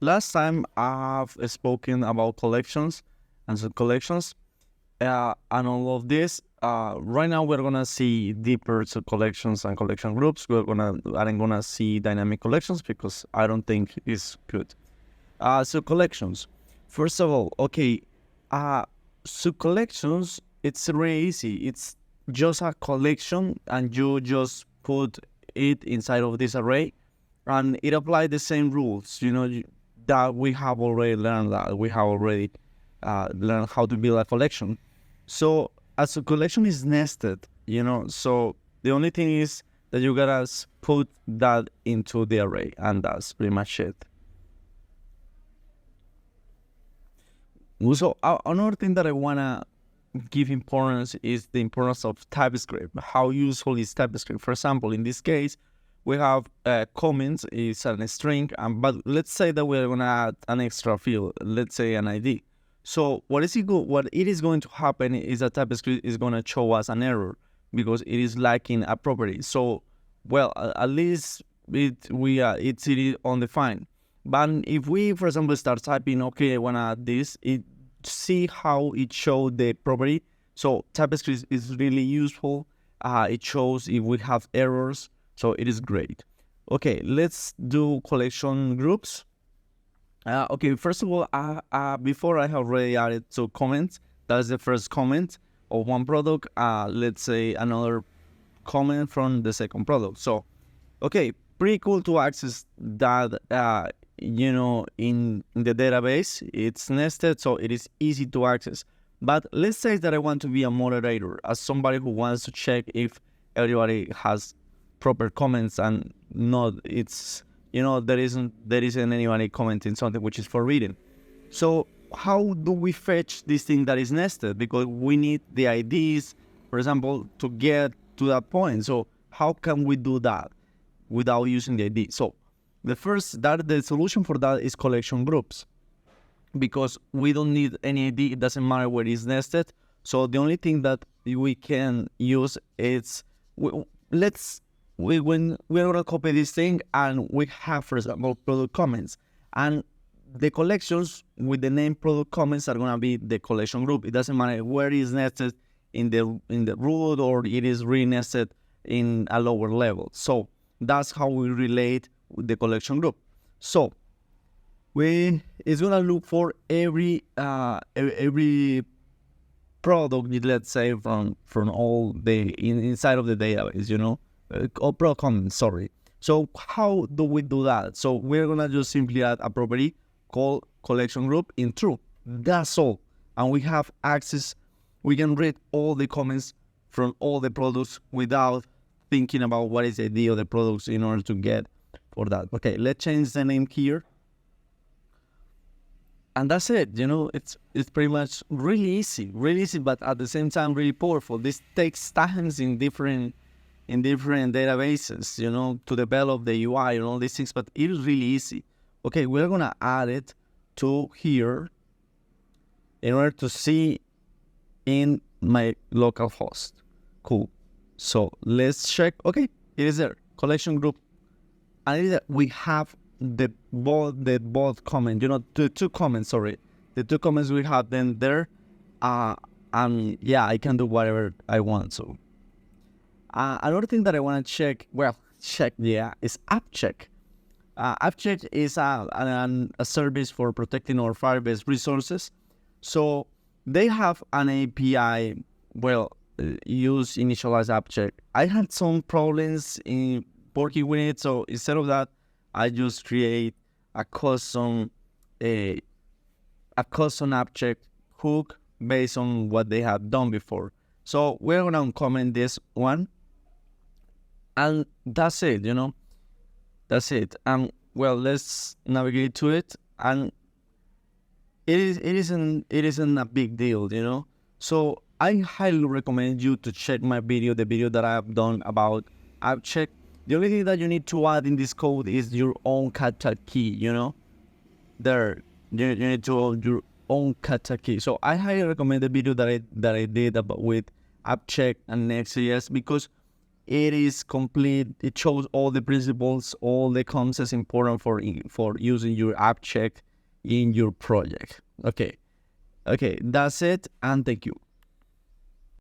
last time I've spoken about collections and subcollections, and all of this. Right now we're gonna see deeper subcollections and collection groups. I'm gonna see dynamic collections because I don't think it's good. So collections. First of all, okay, subcollections. It's really easy. It's just a collection, and you just put it inside of this array, and it applies the same rules. That we have already learned. That we have already learned how to build a collection. So as a collection is nested, so the only thing is that you gotta put that into the array, and that's pretty much it. So another thing that I wanna give importance is the importance of TypeScript. How useful is TypeScript? For example, in this case, we have comments is a string, but let's say that we're gonna add an extra field, let's say an ID. So what it is going to happen is that TypeScript is going to show us an error because it is lacking a property. So, well, at least it's undefined. But if we, for example, start typing, okay, I want to add this, see how it showed the property. So TypeScript is really useful. It shows if we have errors. So it is great. Okay, let's do collection groups. Okay, first of all, before I have already added two comments. That's the first comment of one product. Let's say another comment from the second product. So, okay, pretty cool to access that, in the database. It's nested, so it is easy to access. But let's say that I want to be a moderator, as somebody who wants to check if everybody has proper comments and not there isn't anybody commenting something which is forbidden. So how do we fetch this thing that is nested? Because we need the IDs, for example, to get to that point. So how can we do that without using the ID? So the solution for that is collection groups, because we don't need any ID. It doesn't matter where it's nested. So the only thing that we can use is we're going to copy this thing, and we have, for example, product comments, and the collections with the name product comments are going to be the collection group. It doesn't matter where it is nested in the root, or it is re-nested in a lower level. So that's how we relate with the collection group. So it's going to look for every product, let's say, from all inside of the database, or product comments, sorry. So how do we do that? So we're gonna just simply add a property called collection group in true. That's all. And we have access. We can read all the comments from all the products without thinking about what is the ID of the products in order to get for that. Okay, let's change the name here. And that's it. It's pretty much really easy, but at the same time really powerful. This takes times in different databases, to develop the UI and all these things, but it is really easy. Okay, we're gonna add it to here in order to see in my local host. Cool. So let's check. Okay, it is there. Collection group, and we have the both comment. The two comments. Sorry, the two comments we have then there. And yeah, I can do whatever I want. So. Another thing that I want to check, is AppCheck. AppCheck is a service for protecting our Firebase resources. So they have an API, use initialize AppCheck. I had some problems in working with it, so instead of that, I just create a custom AppCheck hook based on what they have done before. So we're going to comment this one. And that's it, That's it. Let's navigate to it. And it isn't a big deal, So I highly recommend you to check my video, the video that I have done about AppCheck. The only thing that you need to add in this code is your own captcha key, There, you need to add your own captcha key. So I highly recommend the video that I did with AppCheck and Next.js, because It is complete. It shows all the principles, all the concepts important for using your AppCheck in your project. Okay, that's it, and thank you.